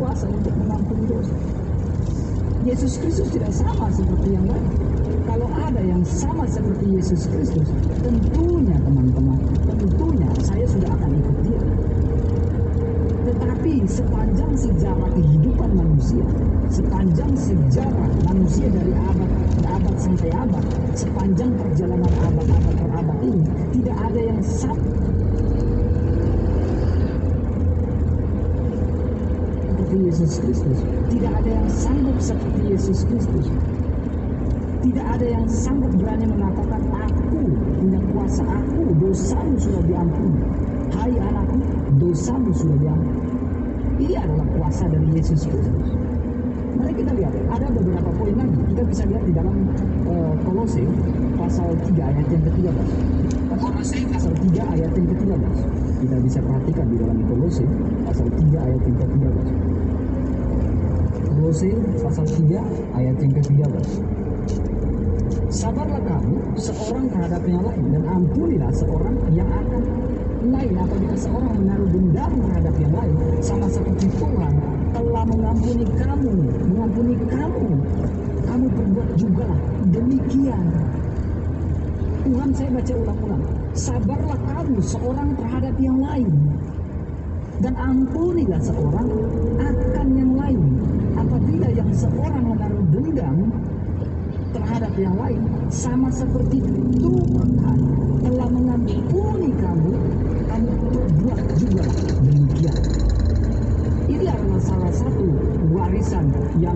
berkuasa untuk mengampuni dosa. Yesus Kristus tidak sama seperti yang lain. Kalau ada yang sama seperti Yesus Kristus, tentunya teman-teman, tentunya saya sudah akan ikut dia. Tetapi sepanjang sejarah kehidupan manusia, sepanjang sejarah manusia dari abad ke abad sampai abad, sepanjang perjalanan abad-abad per abad ini, tidak ada yang sama seperti Yesus Kristus. Tidak ada yang sanggup seperti Yesus Kristus. Tidak ada yang sanggup berani mengatakan, aku punya kuasa, aku, dosamu sudah diampuni. Hai anakku, dosamu sudah diampuni. Ini adalah kuasa dari Yesus Kristus. Mari kita lihat, ada beberapa poin lagi. Kita bisa lihat di dalam Kolose pasal 3 ayat yang ke-13. Kolose pasal 3 ayat yang ke-13. Kita bisa perhatikan di dalam Kolose pasal 3 ayat yang ke-13. Kolose pasal 3 ayat yang ke-13. Sabarlah kamu seorang terhadap yang lain, dan ampunilah seorang yang akan lain. Apabila seorang menaruh dendam terhadap yang lain, sama seperti Tuhan telah mengampuni kamu, kamu perbuat juga demikian. Tuhan, saya baca ulang-ulang, sabarlah kamu seorang terhadap yang lain, dan ampunilah seorang akan yang lain. Apabila yang seorang menaruh dendam terhadap yang lain, sama seperti Tuhan telah mengampuni kamu perbuat juga demikian. Ini adalah salah satu warisan yang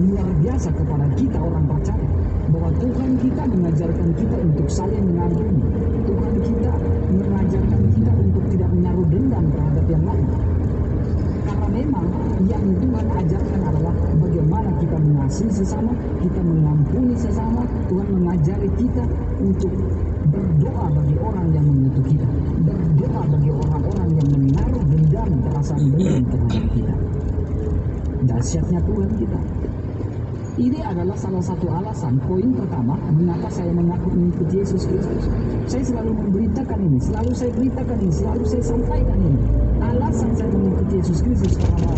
luar biasa kepada kita orang percaya, bahwa Tuhan kita mengajarkan kita untuk saling mengampuni. Tuhan kita mengajarkan kita untuk tidak menaruh dendam terhadap yang lain. Karena memang yang Tuhan ajarkan adalah bagaimana kita mengasihi sesama, kita mengampuni sesama. Tuhan mengajari kita untuk berdoa bagi orang yang mengutuk kita, berdoa bagi orang-orang yang menaruh dendam, perasaan dendam terhadap kita. Dahsyatnya Tuhan kita. Ini adalah salah satu alasan, poin pertama, mengapa saya mengaku mengikuti Yesus Kristus. Saya selalu memberitakan ini, selalu saya beritakan ini, selalu saya sampaikan ini. Alasan saya mengikuti Yesus Kristus karena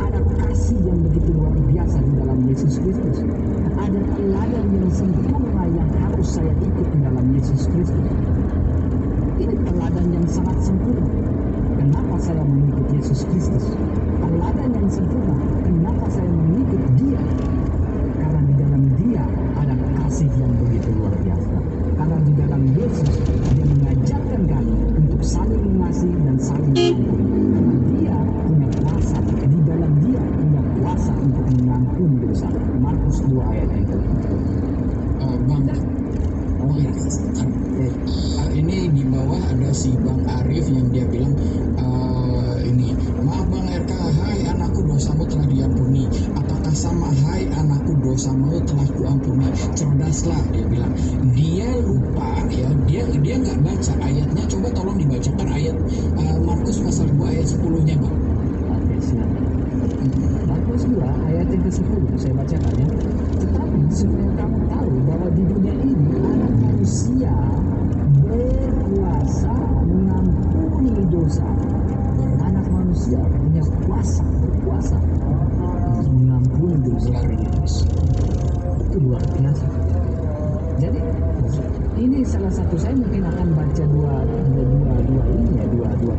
ada kasih yang begitu luar biasa di dalam Yesus Kristus. Ada teladan yang sempurna yang harus saya ikut di dalam Yesus Kristus. Ini teladan yang sangat sempurna. Kenapa saya mengikuti Yesus Kristus? Teladan yang sempurna. Kenapa saya mengikut Dia? Karena di dalam Dia ada kasih yang begitu luar biasa. Karena di dalam Yesus Dia mengajarkan kami untuk saling mengasihi dan saling mengampuni. Karena Dia punya kuasa, di dalam Dia punya kuasa untuk mengampuni dosa. Markus 2 ayat yang Bang, ini di bawah ada si Bang Arif yang dia bilang ini, maaf Bang RK, hai anakku dosamu telah diampuni. Apakah sama, hai anakku dosamu telah kuampuni? Cerdaslah, dia bilang. Dia lupa ya, dia nggak baca ayatnya. Coba tolong dibacakan ayat Markus pasal 2 ayat 10-nya Bang. Oke, siap. Markus 2 ayat yang ke-10 saya bacakan ya. Tetapi supaya kamu tahu bahwa di dunia ini anak manusia berkuasa mengampuni dosa. Anak manusia punya berkuasa untuk mengampuni dosa. Itu luar biasa. Jadi ini salah satu, saya mungkin akan baca dua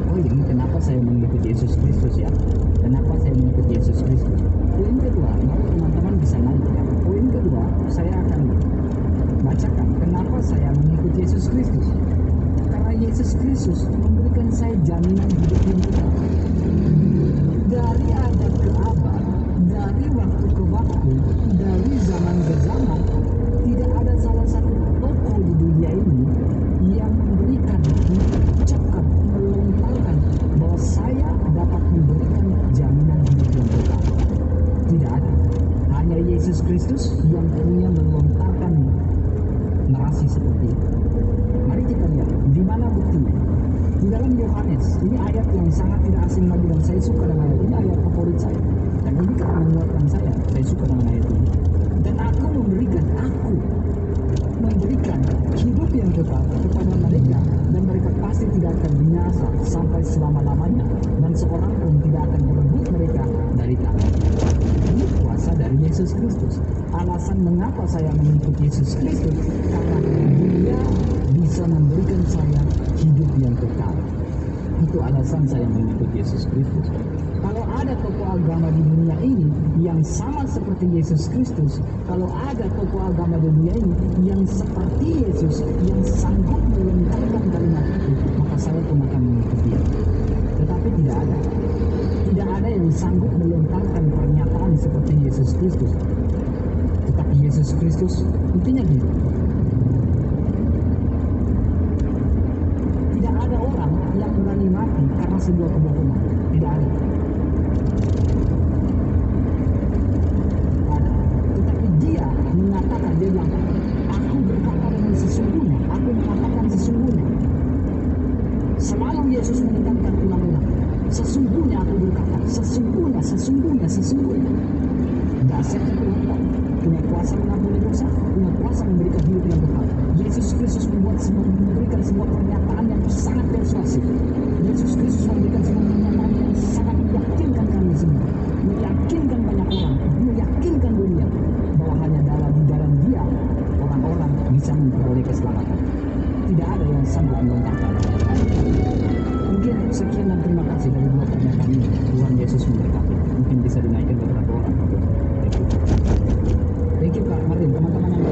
poin kenapa saya mengikuti Yesus Kristus ya. Kenapa saya mengikuti Yesus Kristus? Poin kedua, baru teman-teman bisa nanya ya. Poin kedua, saya akan bacakan kenapa saya mengikuti Yesus Kristus. Karena Yesus Kristus memberikan saya jaminan hidup yang kekal. Dari abad ke abad, dari waktu ke waktu, dari zaman ke zaman, tidak ada salah satu tokoh di dunia ini yang memberikan, mengucapkan, melontarkan bahwa saya dapat memberikan jaminan hidup yang kekal. Tidak ada. Hanya Yesus Kristus yang punya melontarkan narasi seperti itu. Mari kita lihat di mana buktinya. Di dalam Yohanes, ini ayat yang sangat tidak asing lagi dan saya suka dengan ayat ini, ayat favorit saya. Dan ini karena menguatkan saya suka dengan ayat ini. Dan aku memberikan hidup yang kekal kepada mereka, dan mereka pasti tidak akan binasa sampai selama-lamanya, dan seorang pun tidak akan merebut mereka dari tangan Yesus Kristus. Alasan mengapa saya mengikuti Yesus Kristus, karena Dia bisa memberikan saya hidup yang kekal. Itu alasan saya mengikuti Yesus Kristus. Kalau ada tokoh agama di dunia ini yang sama seperti Yesus Kristus, kalau ada tokoh agama di dunia ini yang seperti Yesus, yang sanggup melontarkan kalimat itu, maka saya pun akan mengikuti. Tetapi tidak ada. Tidak ada yang sanggup melontarkan pernyataan seperti Yesus Kristus. Tetapi Yesus Kristus, intinya gitu. Tidak ada orang yang berani mati karena sebuah kebohongan. Tidak ada. Ada. Tetapi dia mengatakan, dia bilang, aku berkata dengan sesungguhnya, aku mengatakan sesungguhnya. Selalu Yesus menekankan ulang-ulang. Sesungguhnya aku berkata, sesungguhnya, sesungguhnya, sesungguhnya. Dasarnya Tuhan punya kuasa mengampuni dosa, punya kuasa memberikan hidup yang kekal. Yesus Kristus memberikan sebuah pernyataan yang sangat persuasif. Yesus Kristus memberikan sebuah pernyataan yang sangat meyakinkan kami semua, meyakinkan banyak orang, meyakinkan dunia bahwa hanya di dalam Dia orang-orang bisa memperoleh keselamatan. Tidak ada yang sanggup melontarkan. Mungkin sekian dan terima kasih dari dua pernyataan ini. Tuhan Yesus memberkati. Mungkin bisa dinaikkan beberapa orang. Thank you Kak Martin, teman-teman yang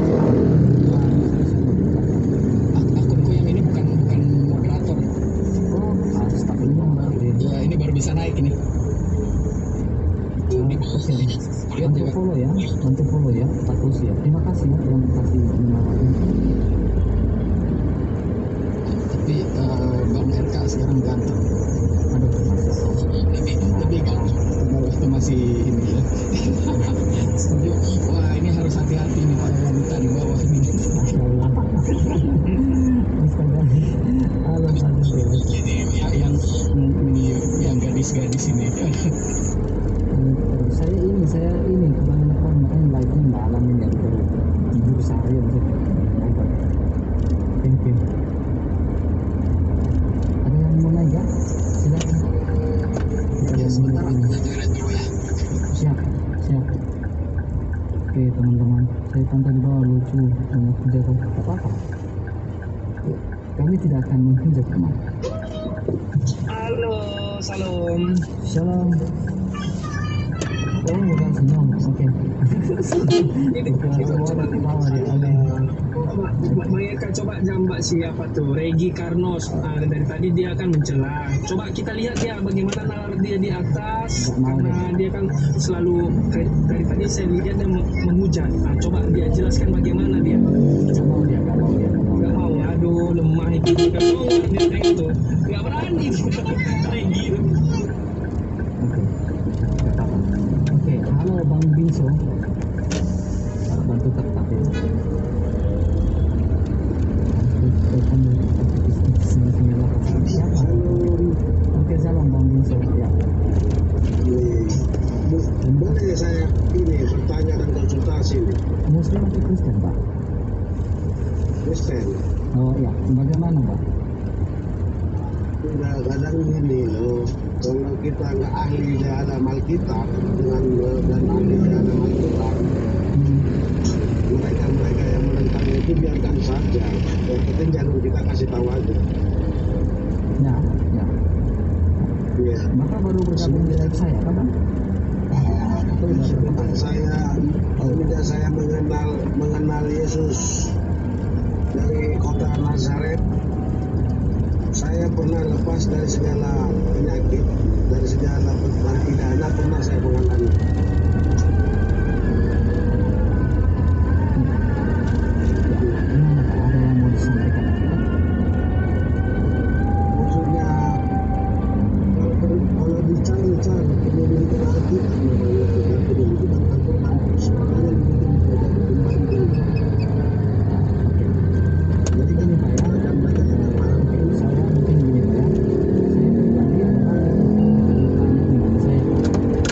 Akunku yang ini bukan moderator. oh, astagfirullah. Ya ini baru bisa naik ini. Di bawah Oke, lihat bantu ya. follow ya, bantu follow ya, Pak Kursi ya. Terima kasih ya yang kasih menawarkan. Tapi Bang RK sekarang ganteng. Aduh, Tapi kalau itu masih ini ya. Wah ini harus hati-hati nih para wanita di bawah ini. Astaga. Halo, Yang gadis-gadis ini. saya ini kebanyakan makanya live-nya nggak alamin dari baru tidur seharian sih. Thank you. Ada yang mau naik ya? Silakan. Kita Ya sebentar ini. kita jalan dulu ya. Siap. Oke teman-teman, saya pantau di bawah lucu banyak jatuh. Tak apa-apa. Kami tidak akan menghujat teman. Halo, salam. Shalom. Oh, bukan senyum. Oke. Mereka coba jambak siapa tuh? Regi Karnos. Dari tadi dia akan mencela. Coba kita lihat ya bagaimana nalar dia di atas. Karena dia kan selalu dari tadi saya lihat dia menghujat. Coba dia jelaskan bagaimana dia. Gak mau dia. Gak mau. Aduh, lemah itu. Gak mau dia itu. Gak berani. Regi itu. Oke, halo Bang Binso. Bantu tetap ya. Oke, salam Bang Binso. Ya. Boleh saya ini bertanya dan konsultasi nih, Muslim atau Kristen, Pak? Kristen. Oh ya, bagaimana, Pak? Udah kadang gini loh, kalau kita nggak ahli dalam Alkitab dengan dan ahli dalam Al-Quran, mereka yang menentang itu biarkan saja. Yang penting jangan kita kasih tahu aja. Ya. Iya. Bapak baru bergabung di live saya, kan, Bang? Semenjak saya mengenal Yesus dari kota Nazaret, saya pernah lepas dari segala penyakit, dari segala pidana pernah saya mengalami. Gimana, Pak? Ada yang mau disampaikan? Maksudnya kalau dicari penyelidikan Alkitab, namanya penyelidikan Al-Quran, semuanya dibikin menjadi pembanding. Jadi kan dan banyak yang apa? Saya mungkin gini, Pak ya. Saya pribadi adalah tanya dengan saya, Pak.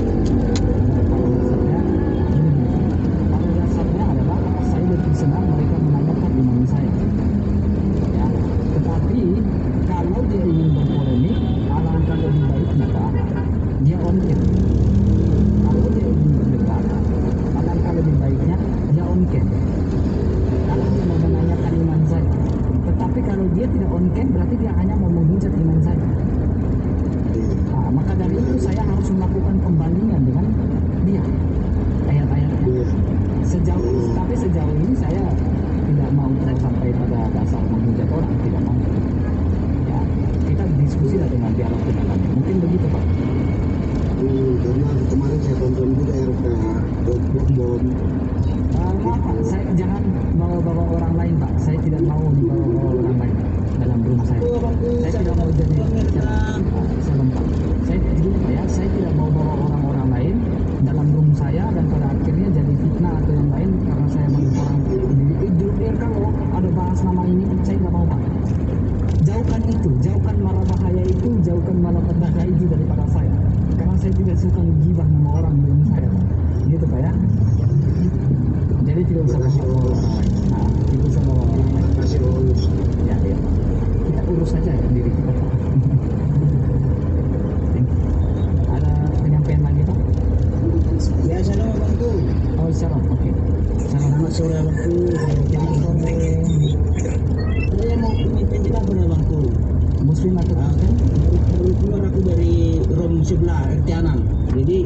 saya tidak suka menggibah nama orang di rumah saya, Pak. Gitu Pak ya. Jadi tidak usah bawa orang lain. Nah, tidak usah bawa orang lain. Masih urus. Ya, ya. Kita urus saja diri kita, Pak. Ada penyampaian lagi, Pak? Ya, salam abangku. Oh, salam. Oke. Salam. Selamat sore abangku. Selamat sore. Saya mau minta penjelasan abangku. Muslim atau Ah, Kristen? baru keluar aku dari room sebelah RT 6. Jadi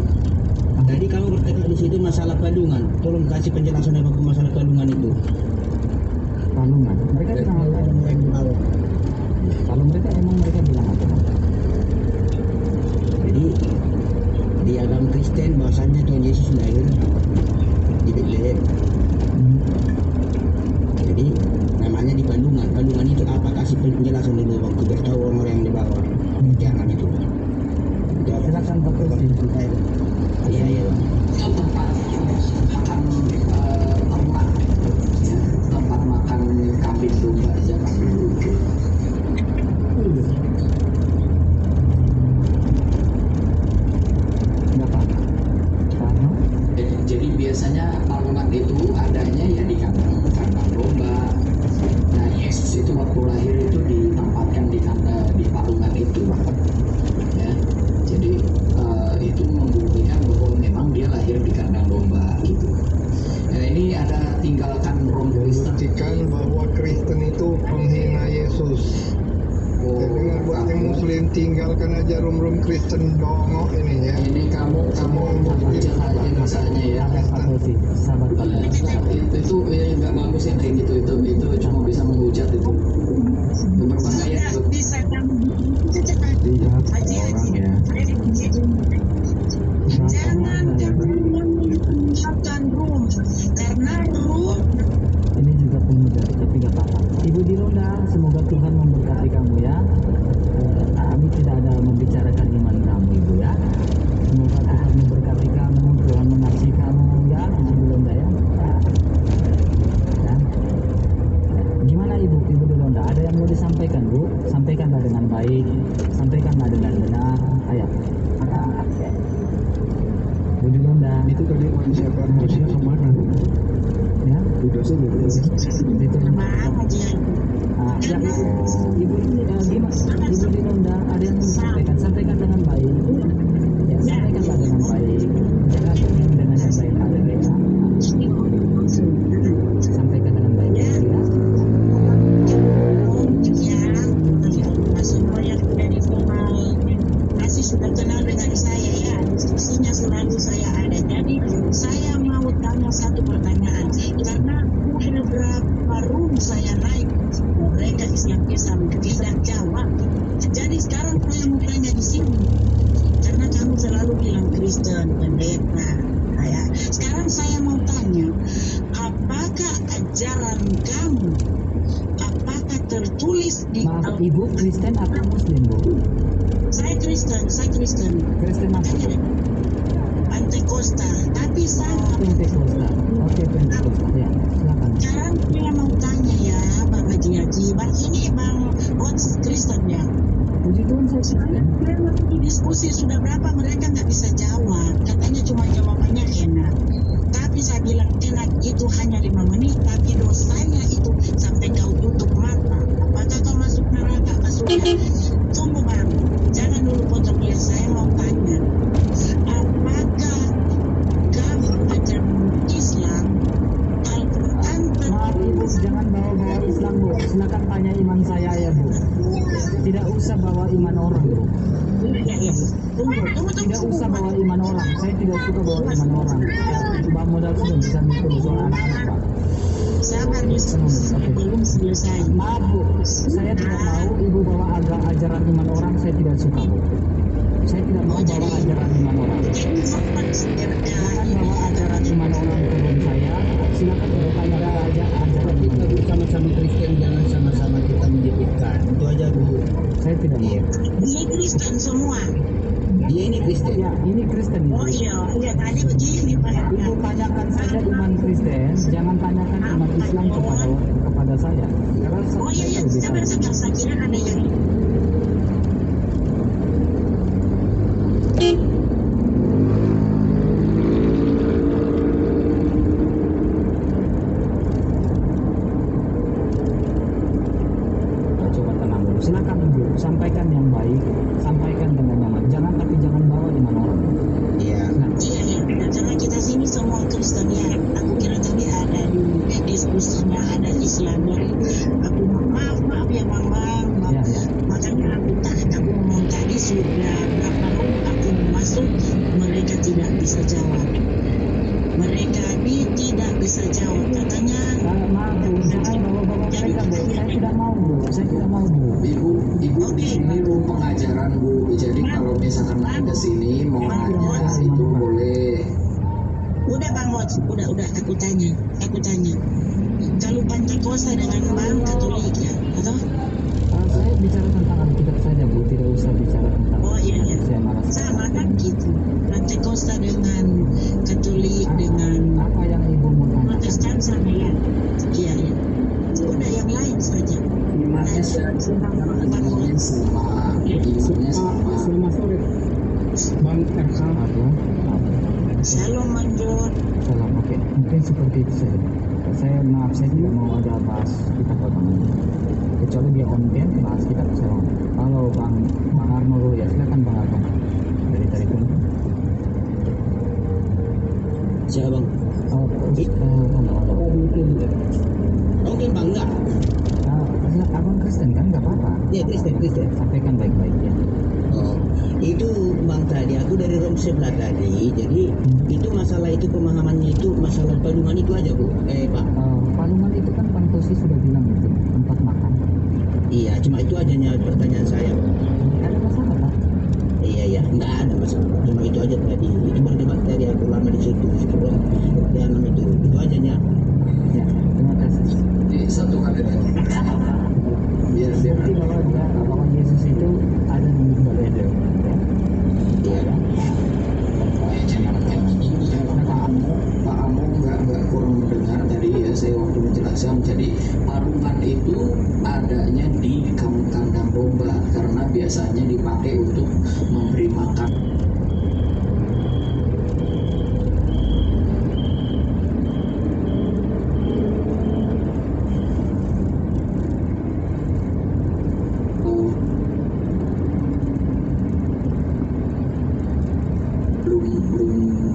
tadi kamu bertanya di situ masalah kandungan. Tolong kasih penjelasan abangku masalah kandungan itu. Palungan. Mereka bilang apa? Yang di bawah. Kalau mereka emang mereka bilang apa? Pak? Jadi di agama Kristen bahasanya Tuhan Yesus lahir di Bethlehem. Hmm. Jadi namanya di kandungan. Kandungan itu apa? Kasih penjelasan dulu waktu bertahu orang-orang yang di bawah. Jangan itu. Jawab. Silakan Pak Tulsi. Iya iya. Itu tempat makan ternak, ya, tempat makan kambing domba zaman dulu. Enggak Pak? Paham? Jadi biasanya palungan itu adanya ya di kandang domba. Nah, Yesus itu waktu lahir itu ditempatkan di palungan itu, ya. Jadi itu membuktikan bahwa memang dia lahir di kandang domba gitu. Nah, ini ada tinggalkan Rom Kristen. Membuktikan bahwa Kristen itu penghina Yesus. Oh, Dengan buat yang kamu- Muslim tinggalkan aja rum Kristen dongok ini ya. ini kamu baca aja masanya ya. Sabar Pak Tulsi. Sabar Pak Tulsi. Itu ya nggak bagus yang kayak gitu, itu cuma bisa menghujat itu berbahaya itu. Tidak orang ya. Jangan menghujatkan Rum, karena Rum Ini juga pemuda, tapi gak apa-apa. Ibu Dilunda, semoga Tuhan memberkati kamu ya. Kami tidak ada membicarakan iman kamu Ibu ya. Semoga Tuhan memberkati kamu, Tuhan mengasihi kamu ya, Ibu Dilunda ya. Ya. Gimana Ibu Dilunda? Ada yang mau disampaikan Bu? Sampaikanlah dengan baik, sampaikanlah dengan benar. Ayo. Bu Dilunda. Itu tadi siapa harusnya kemana? Ya. Udah saja. Itu maaf aja. ya, ibu gimana? Ibu Dilunda ada yang mau disampaikan, sampaikan dengan baik. Ya, sampaikanlah dengan baik. Jangan dengan yang baik ada ya. Sampaikan dengan baik ya. Semua yang sudah dikenal masih sudah kenal dengan saya ya, diskusinya selalu saya ada. Jadi saya mau tanya satu pertanyaan, karena udah berapa room saya naik, mereka Islam tidak jawab. Jadi sekarang saya mau tanya di sini, karena kamu selalu bilang Kristen, pendeta. Ya. Sekarang saya mau tanya, apakah ajaran kamu, apakah tertulis di Maaf, Ibu Kristen atau Muslim Bu? Saya Kristen. Kristen apa? Pentekostal, tapi saya Pentekostal. Oke, Pentekostal. Ya, silakan. sekarang saya mau tanya ya, Bang Haji Haji, Bang ini Bang Hots Kristen ya. Puji Tuhan saya Kristen. Saya lagi diskusi sudah berapa mereka nggak bisa jawab, katanya cuma jawabannya enak. Tapi saya bilang enak itu hanya 5 menit, tapi dosanya itu sampai kau tutup mata. Apakah kau masuk neraka? Masuknya. Tunggu Bang, jangan dulu potong ya. Saya mau tanya, apakah kamu ajaran Islam Al-Quran Maaf Ibu, jangan bawa-bawa Islam Bu. Silakan tanya iman saya ya Bu. Tidak usah bawa iman orang Bu. ya. Tunggu. Tidak usah bawa iman orang. Saya tidak suka bawa iman orang. Bawa modal sudah bisa mikir soal anak-anak Pak. Sabar diskusi belum selesai. Maaf Bu, saya tidak mau Ibu bawa ajaran iman orang. Saya tidak suka Bu. Saya tidak mau bawa ajaran iman orang. Jadi sopan sebenarnya. Jangan bawa ajaran iman orang ke room saya. Silakan Ibu tanya aja ajaran Kita iman. bersama-sama Kristen, jangan sama-sama kita menyebutkan. Itu aja dulu. Saya tidak mau. Dia Kristen semua. Dia ini Kristen. Ya, ini Kristen Ibu. Oh iya tadi begini Pak. Ibu tanyakan saja iman Kristen, jangan tanyakan iman Islam kepada saya. Karena Oh iya saya lebih tahu. sabar saya kira ada yang ini semua Kristen ya. Aku kira tadi ada di diskusinya ada Islam. Jadi aku maaf ya Bang, maaf. Ya, ya. Makanya aku ngomong tadi sudah berapa room aku masuk, mereka tidak bisa jawab. Mereka tidak bisa jawab. Katanya Maaf Bu, jangan bawa-bawa mereka Bu. Saya tidak mau Bu, saya tidak mau Bu. Ibu di sini room pengajaran Bu. Jadi kalau misalkan naik ke sini mau ngajar itu boleh. udah Bang Wot, udah aku tanya. Kalau Pentakosta dengan Bang Katolik ya, atau? Saya bicara tentang Alkitab saja Bu, tidak usah bicara tentang Oh iya. saya malas. Sama kan gitu. Pentakosta dengan Katolik dengan Apa yang Ibu mau tanyakan? Protestan sama ya. Iya. Udah yang lain saja. Imannya sama, imannya sama. Selamat sore Bang RK. Aduh, Shalom Manjur. salam. Oke, mungkin seperti itu saja. Saya tidak mau ada bahas kitab agama. Kecuali dia konten bahas kitab salam. Kalau Bang Arno dulu ya, silakan Bang Arno. Dari tadi pun. Siapa Bang? Oke Bang, enggak. Abang Kristen kan, nggak apa-apa. Ya Kristen. Sampaikan baik-baik ya. Oh, itu Bang tadi aku dari room sebelah tadi. Jadi itu masalah itu pemahamannya itu masalah palungan itu aja Bu. Pak. Palungan itu kan Bang Tosi sudah bilang itu tempat makan. Iya, cuma itu ajanya pertanyaan saya. Ada masalah Pak? Iya, enggak ada masalah. Cuma itu aja tadi. Itu berdebat tadi aku lama di situ sebelum perjalanan itu ajanya. Ya, terima kasih. Di satu kali lagi. Biar Bukti bahwa Yesus itu ada di Bethel. Iya. Pak Amo nggak kurang mendengar tadi ya saya waktu menjelaskan. Jadi palungan itu adanya di kandang domba karena biasanya dipakai untuk memberi makan.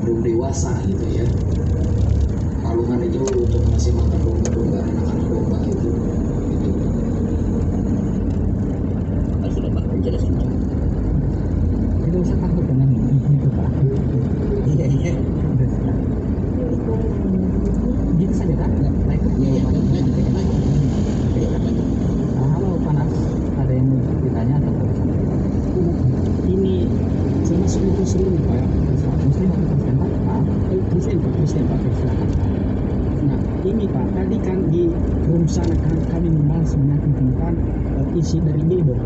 belum dewasa gitu ya. Palungan itu untuk masih makan domba, anak-anak domba itu. Sudah Pak penjelasan Bang. Tidak usah takut dengan itu Pak. Iya. Gitu saja kan? Baik. Halo Panas, ada yang mau ditanya atau Ini saya masuk ke Muslim Pak ya. Muslim atau Kristen Pak? Kristen Pak. Silakan. Nah ini Pak, tadi kan di room sana kan kami membahas menyangkut tentang isi dari Bible.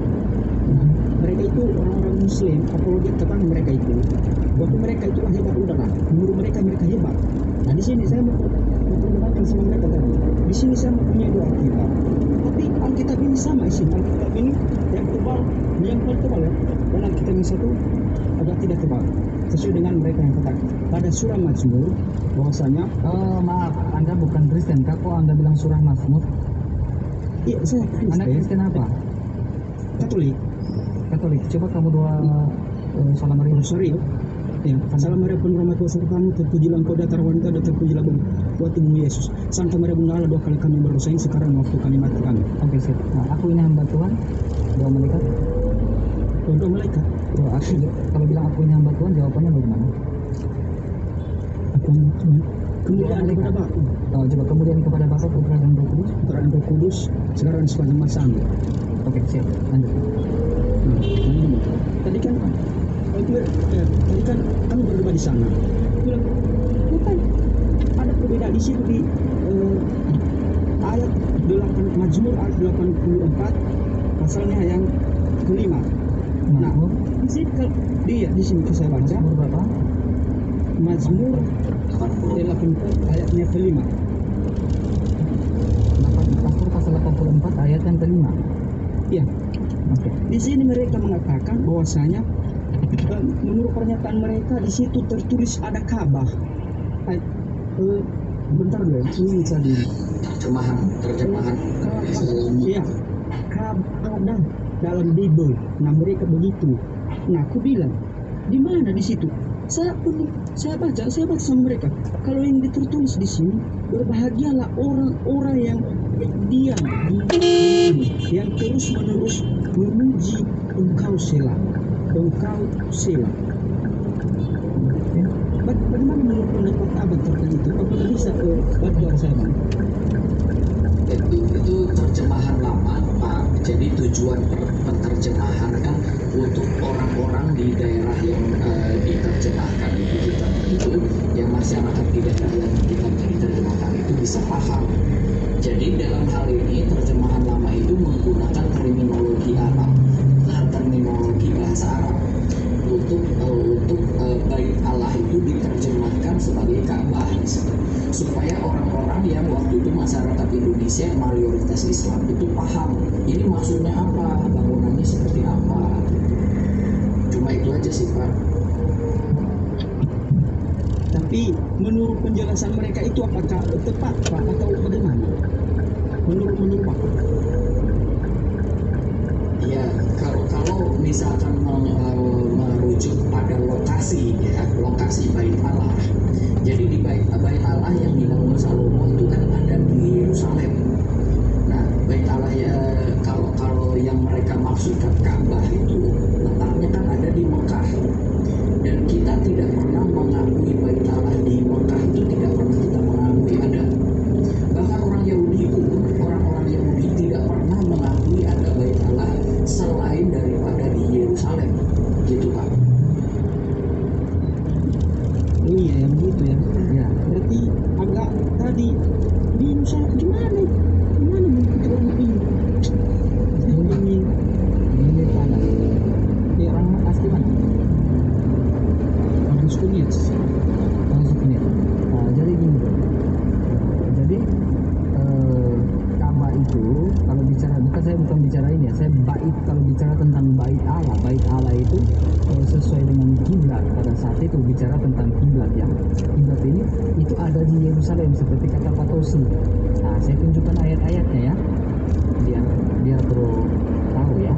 Nah, mereka itu orang-orang Muslim, apologi tentang mereka itu. Waktu mereka itu hebat udahlah, menurut mereka hebat. Nah di sini saya mau berdebatkan sama mereka tadi. Di sini saya mempunyai dua Alkitab. Tapi Alkitab ini sama isinya. Alkitab ini yang tebal, yang paling tebal ya. Dan Alkitab yang satu agak tidak tebal. Sesuai dengan mereka yang katakan. Pada surah Mazmur, bahwasanya Maaf, Anda bukan Kristen. Kok Anda bilang surah Mazmur? iya saya Anda Kristen apa? Katolik. Katolik. Coba kamu doa salam Maria. Sorry ya. Salam Maria penuh rahmat Tuhan serta kamu, terpujilah engkau di antara wanita dan terpujilah buah tubuhmu Yesus. Santa Maria Bunda Allah, doakanlah kami berdosa ini sekarang waktu kami mati kami. Oke, sip. Nah, aku ini hamba Tuhan. Doa malaikat. Doa malaikat. Kalau bilang aku ini hamba Tuhan, jawabannya bagaimana? Kemuliaan kepada Bapa, Coba kemudian kepada Bapa, Putra dan Roh Kudus. Putra dan Roh Kudus, sekarang dan sepanjang masa. Oke, siap. Lanjut. Nah, ini. Tadi kan tadi kan kami berdebat di sana. Bilang, bukan ada perbedaan di situ di ayat 8 Mazmur ayat 84 pasalnya yang kelima. Nah, Mazmur. di sini di sini saya baca Mazmur berapa? Mazmur 84 ayatnya kelima. Mazmur pasal 84 ayat yang kelima. Iya. Oke. Di sini mereka mengatakan bahwasanya menurut pernyataan mereka di situ tertulis ada Ka'bah. Bentar dulu, ini tadi. Terjemahan. Iya, Ka'bah ada dalam Bible. Nah mereka begitu. Nah aku bilang, di mana di situ? Saya baca sama mereka. Kalau yang tertulis di sini, berbahagialah orang-orang yang diam di bumi, yang terus-menerus memuji Engkau Selah. Ya. Bagaimana menurut pendapat abang terkait itu? Apakah bisa bantu saya, Bang? Itu terjemahan lama, Pak. Jadi tujuan penerjemahan kan untuk orang-orang di daerah yang diterjemahkan itu kitab itu, yang masyarakat di daerah yang kitab diterjemahkan itu bisa paham. Jadi dalam hal ini terjemahan lama itu menggunakan terminologi Arab, terminologi bahasa Arab untuk bait Allah itu diterjemahkan sebagai Ka'bah supaya orang-orang yang waktu itu masyarakat Indonesia mayoritas Islam itu paham ini maksudnya apa, bangunannya seperti apa. Cuma itu aja sih, Pak. Tapi menurut penjelasan mereka itu apakah tepat, Pak, atau bagaimana? Menurut Pak? Ya, kalau misalkan merujuk pada lokasi bait Allah. Jadi di bait Allah yang dibangun Salomo itu kan ada di Yerusalem. Nah, bait Allah ya kalau yang mereka maksudkan Ka'bah itu letaknya kan ada di Mekah. Dan kita tidak pernah mengakui bait Allah di Mekah, itu tidak pernah kita mengakui ada. Bahkan orang Yahudi tidak pernah mengakui ada bait Allah selain daripada di Yerusalem, gitu Pak. Oh iya, yang begitu ya. Ya, berarti agak tadi bingung gimana mengikuti orang ini? Ini tanah. Ini orang asli mana? Orang Sukunya. Jadi gini bro. Jadi Ka'bah itu kalau bicara, bukan bicara ini ya, saya bait, kalau bicara tentang bait Allah itu sesuai dengan kiblat pada saat itu, bicara tentang kiblat ya. Kiblat ini itu ada di Yerusalem seperti kata Pak Tosi. Nah, saya tunjukkan ayat-ayatnya ya, biar bro tahu ya.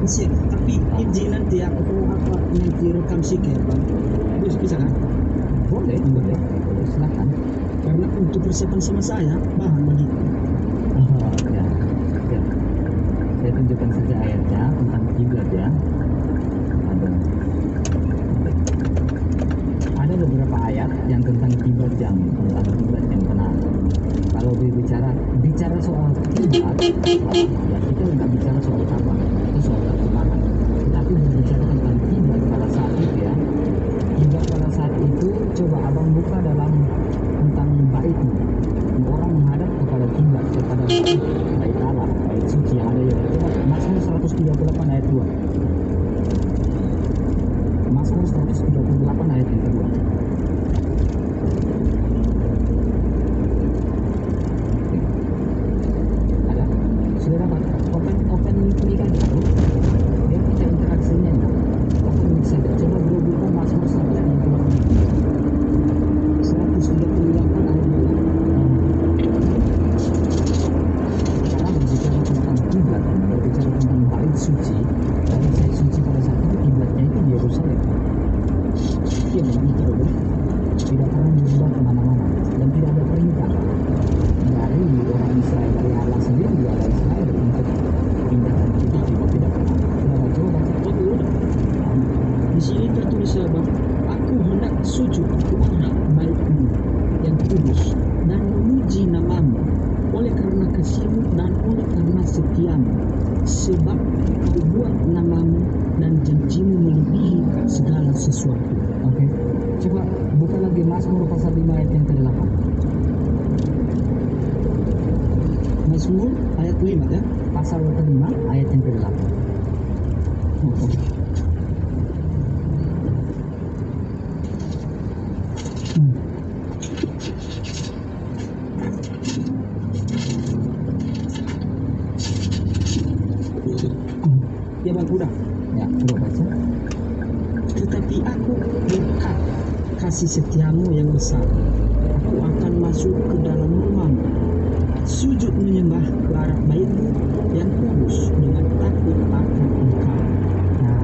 Siap, tapi izin nanti aku nanti rekam sikit, Bang. Bisa kan? Boleh, silakan. Karena untuk persiapan sama saya, bahan begitu. Ya. Saya tunjukkan saja ayatnya tentang kiblat ya. Ada beberapa ayat yang tentang kiblat yang benar. Kalau bicara soal kiblat, ya kita nggak bicara soal Ka'bah, itu soal terjemahan. Tetapi berbicara tentang kiblat pada saat itu ya. Kiblat pada saat itu, coba abang buka dalam tentang baitnya. Orang menghadap kepada kiblat, kepada bait Allah, bait suci yang ada ya. Coba Mazmur 138 ayat 2. Mazmur 138 ayat yang kedua. Ada? Sudah dapat? Open mic aja bro. Biar kita interaksinya ya. Open mic saja. Coba bro buka Mazmur 138 ayat 2. Karena berbicara tentang kiblat, berbicara tentang bait suci, bait suci pada saat itu kiblatnya itu di Yerusalem. Iya memang itu bro. Tidak pernah diubah kemana-mana dan tidak ada perintah dari orang Israel, dari Allah sendiri, dari Allah Israel untuk pindahkan kiblat, tidak pernah. Coba. Di sini tertulis apa? Aku hendak sujud kepada bait-Mu yang kudus dan memuji namamu oleh karena kasih-Mu dan oleh karena setiamu, sebab Kau buat namamu dan janji-Mu melebihi segala sesuatu. Oke. Coba buka lagi Mazmur pasal 5 ayat yang ke-8. Mazmur ayat 5 ya? Pasal ke-5 ayat yang ke-8. Ya Bang, udah. Ya, coba baca. Tetapi aku berkat kasih setiamu yang besar, aku akan masuk ke dalam rumahmu, sujud menyembah ke arah bait-Mu yang kudus dengan takut akan Engkau. Nah,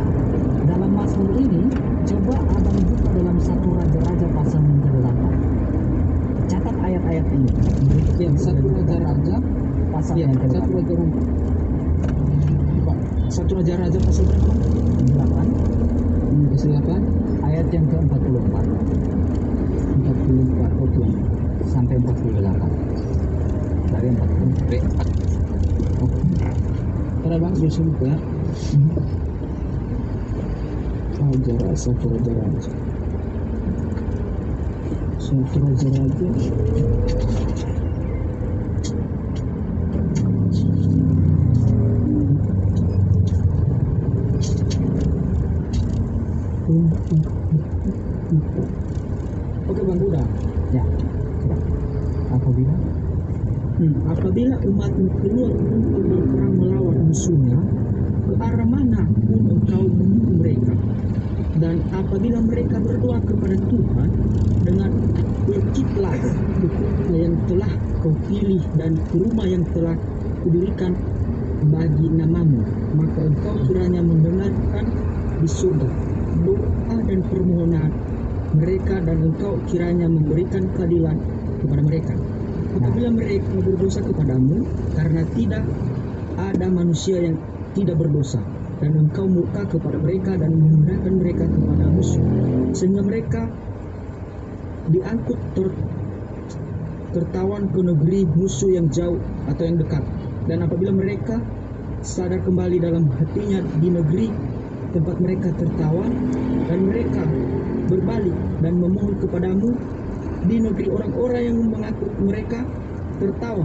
dalam Mazmur ini coba abang buka Satu Raja-Raja pasal ya, yang ke-8. Satu Raja-Raja pasal berapa? 8 Pasal 8 ayat yang ke-44. 44. Oke. Sampai 48. Dari 40 sampai 4. Ada bang susun ya. Raja-Raja, satu Raja-Raja. Satu Raja-Raja. Oke bang, udah. Ya. Coba. Apabila Apabila umatmu keluar untuk berperang melawan musuhnya, ke arah mana pun engkau menuju mereka. Dan apabila mereka berdoa kepada Tuhan dengan berkiblat ke kota yang telah kau pilih dan ke rumah yang telah kudirikan bagi namamu, maka engkau kiranya mendengarkan di surga doa dan permohonan mereka, dan engkau kiranya memberikan keadilan kepada mereka. Apabila mereka berdosa kepadamu, karena tidak ada manusia yang tidak berdosa, dan engkau murka kepada mereka dan menyerahkan mereka kepada musuh, sehingga mereka diangkut tertawan ke negeri musuh yang jauh atau yang dekat. Dan apabila mereka sadar kembali dalam hatinya di negeri tempat mereka tertawan, dan mereka berbalik dan memohon kepadamu di negeri orang-orang yang mengaku mereka tertawa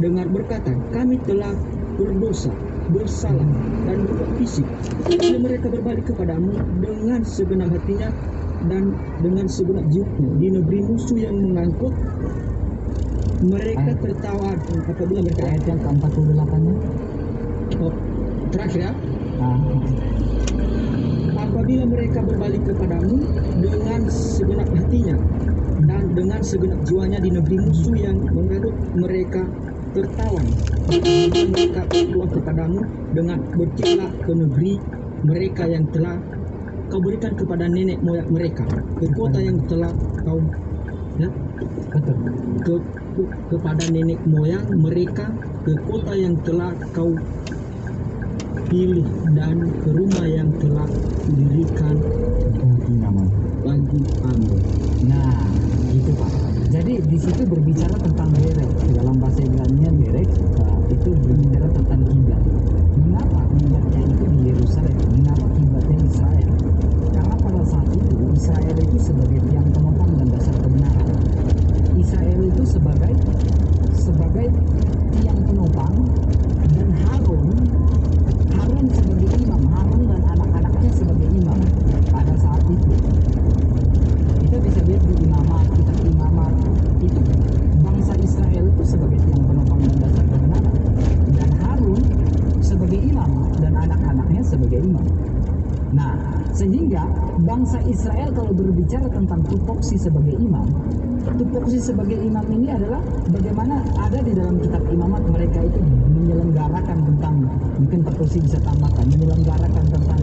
dengar berkata, kami telah berdosa, bersalah dan berbuat fisik. Bila mereka berbalik kepadamu dengan segenap hatinya dan dengan segenap jiwanya di negeri musuh yang mengangkut mereka tertawa, apabila mereka ayat yang ke-48-nya. terakhir ya. Apabila mereka berbalik kepadamu dengan segenap hatinya dan dengan segenap jiwanya di negeri musuh yang mengarut mereka tertawan, mereka berdoa kepadamu dengan berkiblat ke negeri mereka yang telah kau berikan kepada nenek moyang mereka, ke kota yang telah kau kepada nenek moyang mereka, ke kota yang telah kau pilih dan ke rumah yang telah didirikan bagi namamu. Nah, gitu Pak. Jadi di situ berbicara tentang derek. Dalam bahasa Ibrani derek itu berbicara tentang kiblat. Mengapa kiblatnya itu di Yerusalem? Mengapa kiblatnya Israel? Karena pada saat itu Israel itu sebagai tiang penopang dan dasar kebenaran. Israel itu sebagai tiang penopang, dan Harun sebagai imam, Harun dan anak-anaknya sebagai imam pada saat itu. Kita bisa lihat di kitab imamat itu bangsa Israel itu sebagai tiang penopang dan dasar kebenaran, dan Harun sebagai imam dan anak-anaknya sebagai imam. Nah, sehingga bangsa Israel kalau berbicara tentang tupoksi sebagai imam ini adalah bagaimana ada di dalam kitab imamat mereka itu menyelenggarakan tentang, mungkin Pak Tosi bisa tambahkan, menyelenggarakan tentang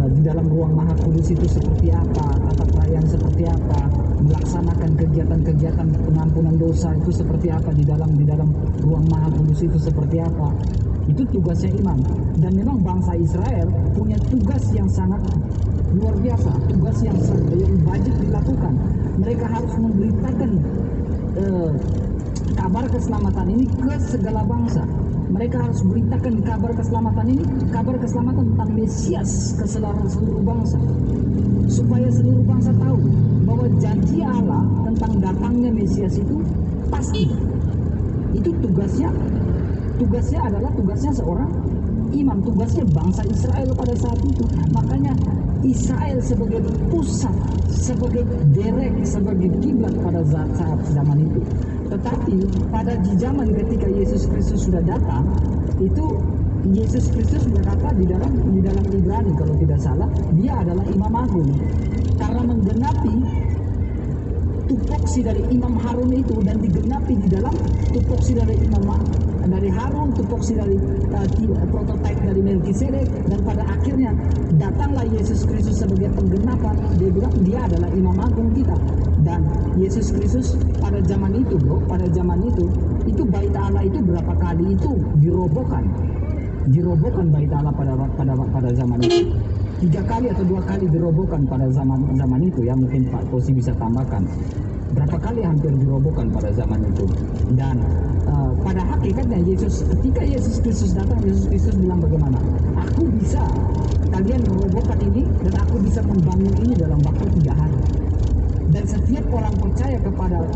di dalam ruang maha kudus itu seperti apa, tata perayaan seperti apa, melaksanakan kegiatan-kegiatan pengampunan dosa itu seperti apa di dalam ruang maha kudus itu seperti apa. Itu tugasnya imam. Dan memang bangsa Israel punya tugas yang sangat luar biasa, tugas yang wajib dilakukan. Mereka harus memberitakan kabar keselamatan ini ke segala bangsa. Mereka harus beritakan kabar keselamatan ini, kabar keselamatan tentang Mesias ke seluruh bangsa, supaya seluruh bangsa tahu bahwa janji Allah tentang datangnya Mesias itu pasti. Itu tugasnya adalah tugasnya seorang imam, tugasnya bangsa Israel pada saat itu. Makanya Israel sebagai pusat, sebagai derek, sebagai kiblat pada saat zaman itu. Tetapi pada zaman ketika Yesus Kristus sudah datang, itu Yesus Kristus berkata di dalam Ibrani kalau tidak salah, dia adalah imam agung. Karena menggenapi tupoksi dari Imam Harun itu dan digenapi di dalam tupoksi dari dari Harun, tupoksi dari prototipe dari Melkisedek, dan pada akhirnya datanglah Yesus Kristus sebagai penggenapan. Dia bilang dia adalah Imam Agung kita. Dan Yesus Kristus pada zaman itu, bro, pada zaman itu bait Allah itu berapa kali itu dirobohkan bait Allah pada zaman itu. 3 kali atau 2 kali dirobohkan pada zaman itu ya, mungkin Pak Tosi bisa tambahkan. Berapa kali hampir dirobohkan pada zaman itu. Dan pada hakikatnya ketika Yesus Kristus datang, Yesus Kristus bilang bagaimana? Aku bisa, kalian merobohkan ini dan aku bisa membangun ini dalam waktu 3 hari. Dan setiap orang percaya kepada